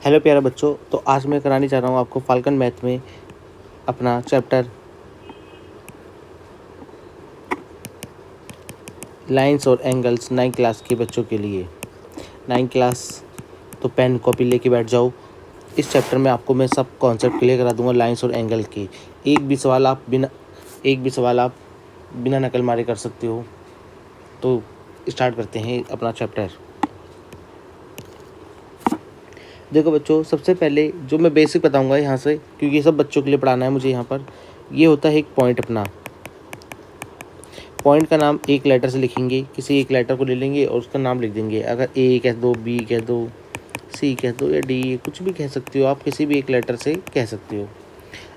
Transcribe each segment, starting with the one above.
Hello प्यारे बच्चों, तो आज मैं कराने जा रहा हूँ आपको फाल्कन मैथ में अपना चैप्टर लाइंस और एंगल्स 9 क्लास के बच्चों के लिए। 9 क्लास तो पेन कॉपी लेके बैठ जाओ। इस चैप्टर में आपको मैं सब कॉन्सेप्ट क्लियर करा दूंगा लाइंस और एंगल के। एक भी सवाल आप बिना नकल मारे कर सकते हो। तो स्टार्ट करते हैं अपना चैप्टर। देखो बच्चों, सबसे पहले जो मैं बेसिक बताऊंगा यहाँ से, क्योंकि ये सब बच्चों के लिए पढ़ाना है मुझे। यहाँ पर ये होता है एक पॉइंट। अपना पॉइंट का नाम एक लेटर से लिखेंगे, किसी एक लेटर को ले लेंगे और उसका नाम लिख देंगे। अगर ए कह दो, बी कह दो, सी कह दो या डी, कुछ भी कह सकते हो आप, किसी भी एक लेटर से कह सकते हो।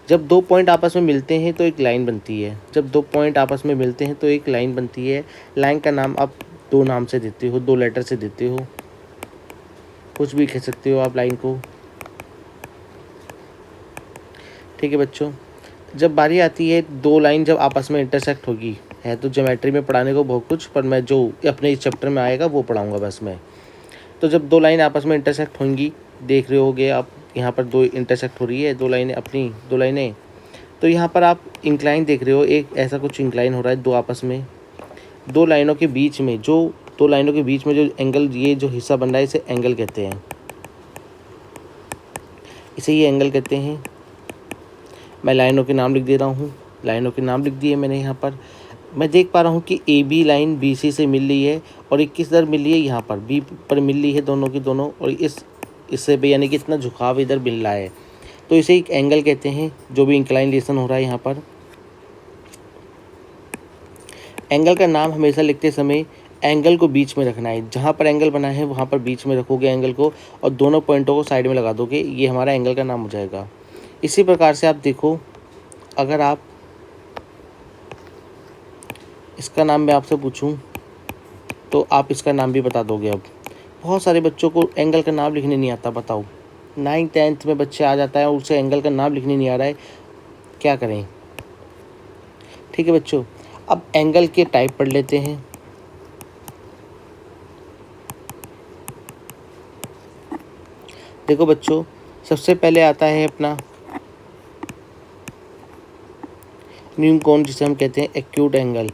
जब दो पॉइंट आपस में मिलते हैं तो एक लाइन बनती है। जब दो पॉइंट आपस में मिलते हैं तो एक लाइन बनती है। लाइन का नाम आप दो नाम से देते हो, दो लेटर से देते हो, कुछ भी कह सकते हो आप लाइन को। ठीक है बच्चों, जब बारी आती है दो लाइन जब आपस में इंटरसेक्ट होगी, है तो ज्योमेट्री में पढ़ाने को बहुत कुछ, पर मैं जो अपने इस चैप्टर में आएगा वो पढ़ाऊंगा बस मैं। तो जब दो लाइन आपस में इंटरसेक्ट होंगी, देख रहे होगे आप यहाँ पर दो इंटरसेक्ट हो रही है, दो लाइनें, अपनी दो लाइनें। तो यहाँ पर आप इंक्लाइन देख रहे हो, एक ऐसा कुछ इंक्लाइन हो रहा है दो आपस में। दो लाइनों के बीच में जो एंगल, ये जो हिस्सा बन रहा है इसे एंगल कहते हैं, इसे ये एंगल कहते हैं। मैं लाइनों के नाम लिख दे रहा हूँ, लाइनों के नाम लिख दिए मैंने। यहाँ पर मैं देख पा रहा हूँ कि A B line B C से मिल रही है और एक किस दर मिल रही है, यहाँ पर बी पर मिल रही है दोनों की दोनों, और इससे भी यानी कि इतना झुकाव इधर मिल रहा है, तो इसे एक एंगल कहते हैं, जो भी इंक्लाइनेशन हो रहा है यहाँ पर। एंगल का नाम हमेशा लिखते समय एंगल को बीच में रखना है। जहाँ पर एंगल बना है वहाँ पर बीच में रखोगे एंगल को, और दोनों पॉइंटों को साइड में लगा दोगे, ये हमारा एंगल का नाम हो जाएगा। इसी प्रकार से आप देखो, अगर आप इसका नाम मैं आपसे पूछूं तो आप इसका नाम भी बता दोगे। अब बहुत सारे बच्चों को एंगल का नाम लिखने नहीं आता, बताओ। 9th 10th में बच्चे आ जाता है और उसे एंगल का नाम लिखने नहीं आ रहा है, क्या करें। ठीक है बच्चों, अब एंगल के टाइप पढ़ लेते हैं। देखो बच्चों, सबसे पहले आता है अपना न्यू कोण, जिसे हम कहते हैं एक्यूट एंगल।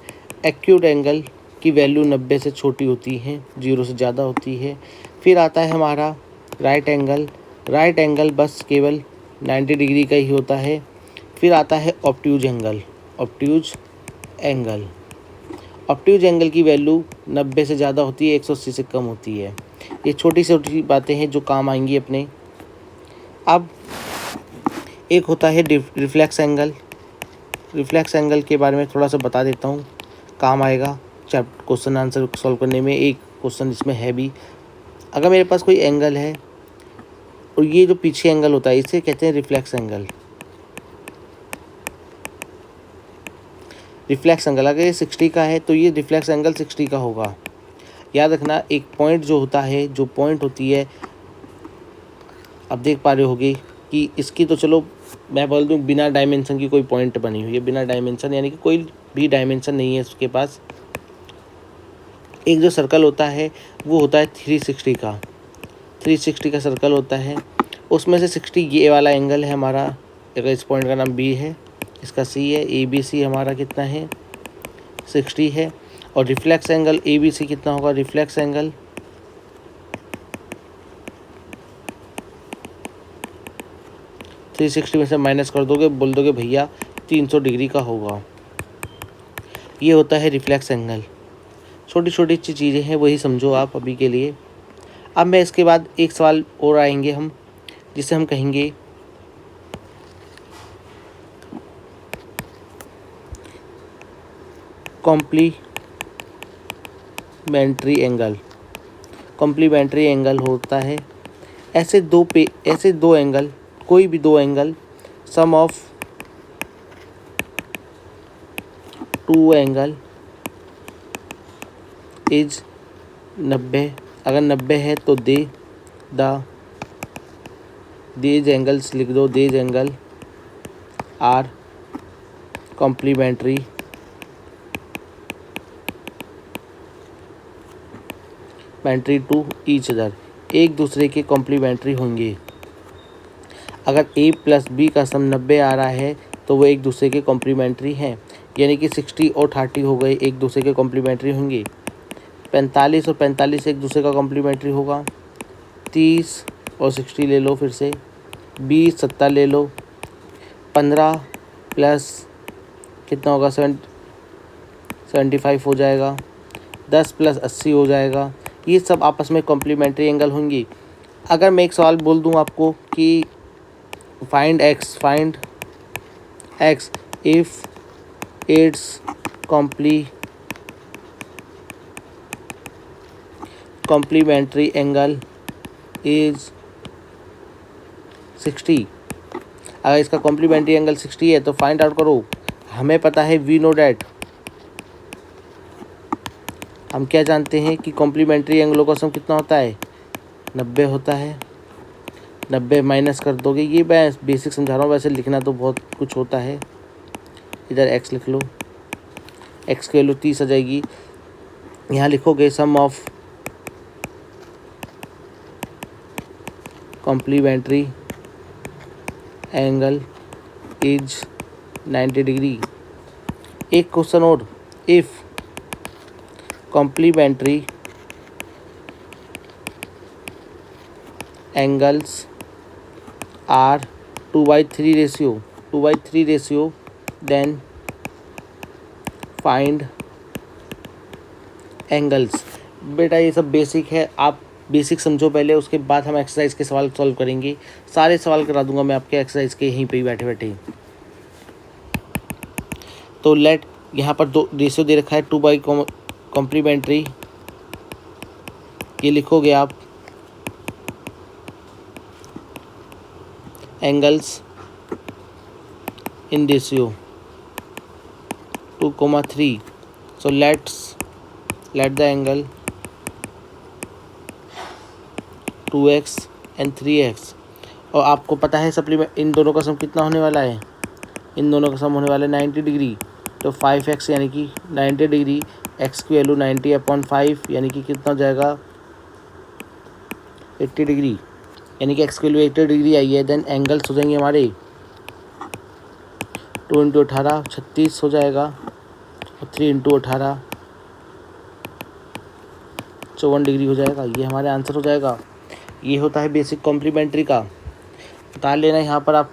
एक्यूट एंगल की वैल्यू 90 से छोटी होती है, 0 से ज़्यादा होती है। फिर आता है हमारा राइट एंगल। राइट एंगल बस केवल 90 डिग्री का ही होता है। फिर आता है obtuse angle. Obtuse angle obtuse angle की वैल्यू 90 से ज़्यादा होती है, 180 से कम होती है। ये छोटी छोटी बातें हैं जो काम आएंगी अपने। अब एक होता है रिफ्लेक्स एंगल। रिफ्लेक्स एंगल के बारे में थोड़ा सा बता देता हूँ, काम आएगा क्वेश्चन आंसर सॉल्व करने में। एक क्वेश्चन इसमें है भी। अगर मेरे पास कोई एंगल है और ये जो पीछे एंगल होता है इसे कहते हैं रिफ्लेक्स एंगल। रिफ्लेक्स एंगल अगर ये 60 का है तो ये रिफ्लेक्स एंगल 60 का होगा। याद रखना, एक पॉइंट जो होता है, जो पॉइंट होती है, अब देख पा रहे होगे कि इसकी तो चलो मैं बोल दूँ बिना डायमेंशन की कोई पॉइंट बनी हुई है। बिना डायमेंशन यानी कि कोई भी डायमेंशन नहीं है उसके पास। एक जो सर्कल होता है वो होता है 360 का। 360 का सर्कल होता है, उसमें से 60 ये वाला एंगल है हमारा। अगर इस पॉइंट का नाम बी है, इसका सी है, ए बी सी हमारा कितना है, 60 है। और reflex angle A B C कितना होगा, रिफ्लेक्स एंगल 360 में से माइनस कर दोगे, बोल दोगे भैया 300 डिग्री का होगा। ये होता है रिफ्लेक्स एंगल। छोटी छोटी चीज़ें हैं, वही समझो आप अभी के लिए। अब मैं इसके बाद एक सवाल और आएंगे हम, जिसे हम कहेंगे कॉम्प्लीमेंट्री एंगल। कॉम्प्लीमेंट्री एंगल होता है ऐसे दो एंगल, कोई भी दो angle, sum of two angle is 90। अगर 90 है तो दीज एंगल्स लिख दो, these angle are complementary to each other. एक दूसरे के कॉम्प्लीमेंट्री होंगे। अगर a प्लस बी का सम 90 आ रहा है तो वो एक दूसरे के कॉम्प्लीमेंट्री हैं, यानी कि 60 और 30 हो गए, एक दूसरे के कॉम्प्लीमेंट्री होंगे। 45 और 45 एक दूसरे का कॉम्प्लीमेंट्री होगा। 30 और 60 ले लो, फिर से 20 70 ले लो। 15 प्लस कितना होगा 75 हो जाएगा। 10 प्लस 80 हो जाएगा। ये सब आपस में कॉम्प्लीमेंट्री एंगल होंगी। अगर मैं एक सवाल बोल दूं आपको कि find X if it's complementary angle is 60, अगर इसका कॉम्प्लीमेंट्री एंगल 60 है तो फाइंड आउट करो। हमें पता है वी नो डैट, हम क्या जानते हैं कि कॉम्प्लीमेंट्री एंगलों का सम कितना होता है, 90 होता है। 90 माइनस कर दोगे, ये मैं बेसिक समझा रहा हूँ, वैसे लिखना तो बहुत कुछ होता है। इधर x लिख लो, x की वैल्यू 30 आ जाएगी। यहाँ लिखोगे sum of complementary angle is 90 degree. एक क्वेश्चन और, if complementary angles are 2/3 ratio then find angles. बेटा ये सब बेसिक है, आप बेसिक समझो पहले, उसके बाद हम एक्सरसाइज के सवाल सॉल्व करेंगे। सारे सवाल करा दूंगा मैं आपके एक्सरसाइज के यहीं पे ही बैठे बैठे। तो लेट यहाँ पर दो रेशियो दे रखा है 2 कॉम्प्लीमेंट्री, ये लिखोगे आप angles in ratio 2,3। so let the angle 2x and 3x, और आपको पता है सप्लीमेंट इन दोनों का सम कितना होने वाला है, इन दोनों का सम होने वाला है 90 डिग्री। तो 5x यानी कि 90 डिग्री, x की वैल्यू 90/5 यानी कि कितना हो जाएगा 80 डिग्री, यानी कि x की वैल्यू 80 डिग्री आई है। देन एंगल्स हो जाएंगे हमारे 2 × 18 36 हो जाएगा, और 3 × 18 54 डिग्री हो जाएगा। ये हमारे आंसर हो जाएगा। ये होता है बेसिक कॉम्प्लीमेंट्री का। उतार लेना यहाँ पर, आप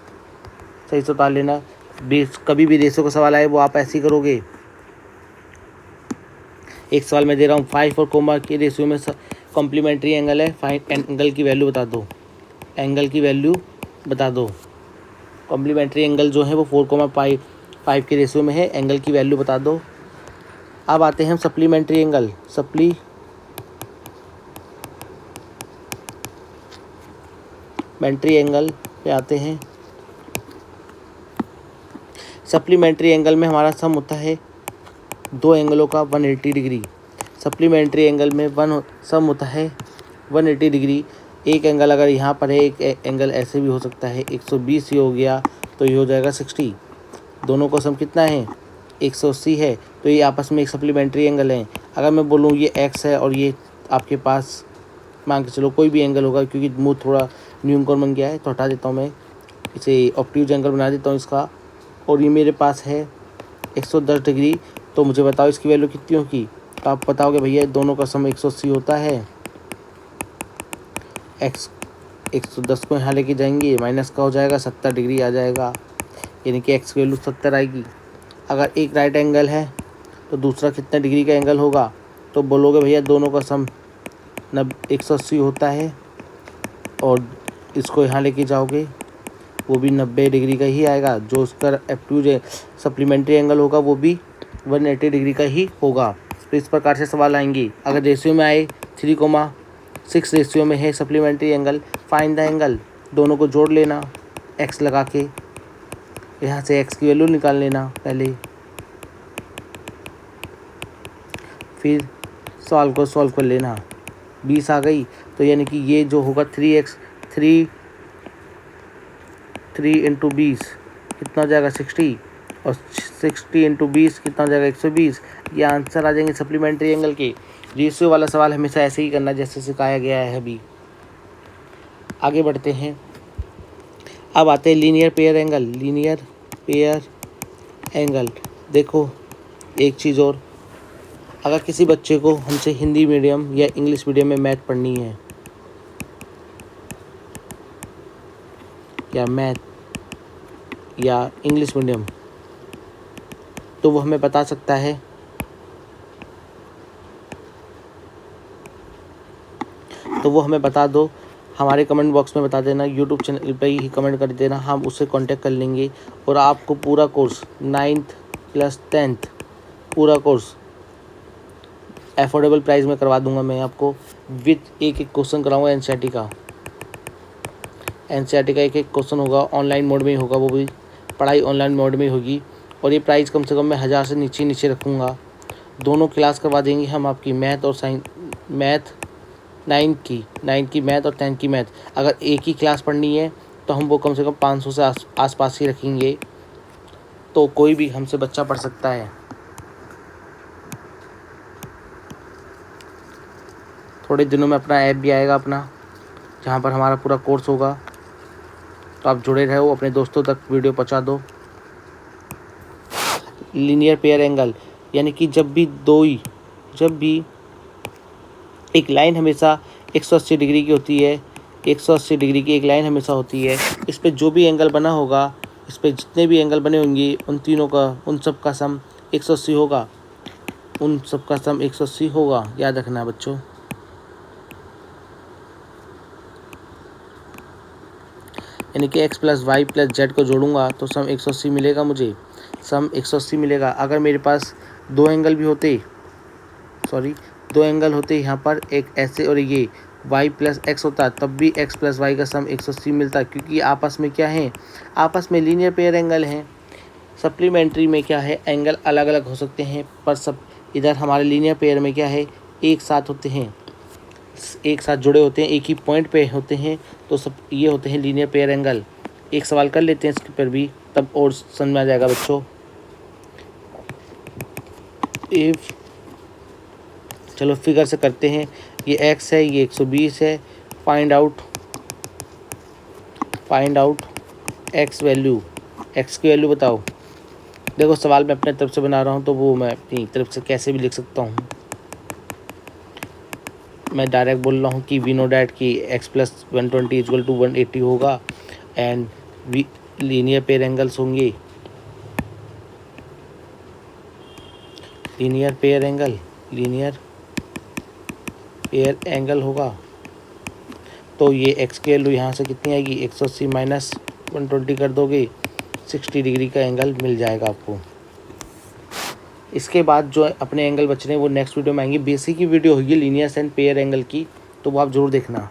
सही से उतार लेना। कभी भी रेशो का सवाल आए वो आप ऐसे ही करोगे। एक सवाल मैं दे रहा हूँ 5 और कोमा के रेशियो में कॉम्प्लीमेंट्री एंगल है, फाइंड एंगल की वैल्यू बता दो। एंगल की वैल्यू बता दो। कॉम्प्लीमेंट्री एंगल जो है वो 4,5 के रेशियो में है, एंगल की वैल्यू बता दो। अब आते हैं हम सप्लीमेंट्री एंगल, सप्लीमेंट्री एंगल पे आते हैं। सप्लीमेंट्री एंगल में हमारा सम होता है दो एंगलों का 180 डिग्री। सप्लीमेंट्री एंगल में सम होता है 180 डिग्री। एक एंगल अगर यहाँ पर है, एक एंगल ऐसे भी हो सकता है, 120 ही हो गया तो ये हो जाएगा 60। दोनों का सम कितना है 180 है, तो ये आपस में एक सप्लीमेंट्री एंगल है। अगर मैं बोलूँ ये x है और ये आपके पास मान के चलो कोई भी एंगल होगा, क्योंकि मुँह थोड़ा न्यूनकोण बन गया है तो हटा देता हूँ मैं, इसे ऑब्ट्यूज एंगल बना देता हूँ इसका। और ये मेरे पास है 110 डिग्री, तो मुझे बताओ इसकी वैल्यू कितनी होगी। तो आप बताओगे भैया दोनों का सम 180 होता है। x 110 को यहाँ लेके जाएंगे, माइनस का हो जाएगा 70 डिग्री आ जाएगा, यानी कि x की वैल्यू 70 आएगी। अगर एक राइट एंगल है तो दूसरा कितने डिग्री का एंगल होगा, तो बोलोगे भैया दोनों का सम 180 होता है, और इसको यहाँ लेके जाओगे वो भी 90 डिग्री का ही आएगा। जो उसका ऑब्ट्यूज सप्लीमेंट्री एंगल होगा वो भी 180 डिग्री का ही होगा। तो इस प्रकार से सवाल आएंगे। अगर रेशियो में आए 3,6 रेशियो में है supplementary angle, find the angle, दोनों को जोड़ लेना x लगा के, यहाँ से x की वैल्यू निकाल लेना पहले, फिर सवाल को सॉल्व कर लेना। 20 आ गई, तो यानी कि ये जो होगा 3 × 20 कितना हो जाएगा 60, और 60 × 20 कितना हो जाएगा 120। ये आंसर आ जाएंगे सप्लीमेंट्री एंगल के। रेशियो वाला सवाल हमेशा ऐसे ही करना जैसे सिखाया गया है अभी। आगे बढ़ते हैं। अब आते हैं linear pair angle. Linear pair angle, देखो एक चीज़ और, अगर किसी बच्चे को हमसे हिंदी मीडियम या इंग्लिश मीडियम में मैथ पढ़नी है या मैथ या इंग्लिश मीडियम, तो वो हमें बता सकता है। तो वो हमें बता दो, हमारे कमेंट बॉक्स में बता देना, यूट्यूब चैनल पे ही कमेंट कर देना, हम उससे कांटेक्ट कर लेंगे और आपको पूरा कोर्स 9th + 10th पूरा कोर्स अफोर्डेबल प्राइस में करवा दूंगा मैं आपको। विथ एक क्वेश्चन कराऊंगा एनसीईआरटी का। एनसीईआरटी का एक क्वेश्चन होगा, ऑनलाइन मोड में ही होगा, वो भी पढ़ाई ऑनलाइन मोड में होगी। और ये प्राइस कम से कम मैं 1000 से नीचे रखूँगा। दोनों क्लास करवा देंगे हम आपकी, मैथ और मैथ 9th की मैथ और 10th की मैथ। अगर एक ही क्लास पढ़नी है तो हम वो कम से कम 500 से आसपास ही रखेंगे, तो कोई भी हमसे बच्चा पढ़ सकता है। थोड़े दिनों में अपना ऐप भी आएगा अपना, जहाँ पर हमारा पूरा कोर्स होगा, तो आप जुड़े रहो, अपने दोस्तों तक वीडियो पहुँचा दो। लीनियर पेयर एंगल यानी कि जब भी एक लाइन हमेशा 180 डिग्री की होती है, 180 डिग्री की एक लाइन हमेशा होती है, इस पे जो भी एंगल बना होगा, इस पे जितने भी एंगल बने होंगे उन सब का सम 180 होगा, उन सब का सम 180 होगा, याद रखना बच्चों। यानी कि x + y + z को जोड़ूंगा तो सम 180 मिलेगा मुझे, सम 180 मिलेगा। अगर मेरे पास दो एंगल होते यहाँ पर, एक ऐसे और ये y + x होता, तब भी x + y का सम 180 मिलता, क्योंकि आपस में क्या है, आपस में लीनियर पेयर एंगल हैं। सप्लीमेंट्री में क्या है, एंगल अलग अलग हो सकते हैं, पर सब इधर हमारे लीनियर पेयर में क्या है, एक साथ होते हैं, एक साथ जुड़े होते हैं, एक ही पॉइंट पे होते हैं, तो सब ये होते हैं लीनियर पेयर एंगल। एक सवाल कर लेते हैं इसके पर भी, तब और समझ में आ जाएगा बच्चों। चलो फिगर से करते हैं, ये x है, ये 120 है। फाइंड आउट x की वैल्यू बताओ। देखो सवाल मैं अपने तरफ से बना रहा हूँ, तो वो मैं अपनी तरफ से कैसे भी लिख सकता हूँ। मैं डायरेक्ट बोल रहा हूँ कि वी नो डैट कि x + 120 = 180 होगा, एंड लीनियर पेयर एंगल्स होंगे, लीनियर पेयर एंगल होगा। तो ये x की वैल्यू यहाँ से कितनी आएगी, 180 - 120 कर दोगे, 60 डिग्री का एंगल मिल जाएगा आपको। इसके बाद जो अपने एंगल बच रहे हैं वो नेक्स्ट वीडियो में आएंगे। बेसिक की वीडियो होगी लीनियर एंड पेयर एंगल की, तो वो आप जरूर देखना।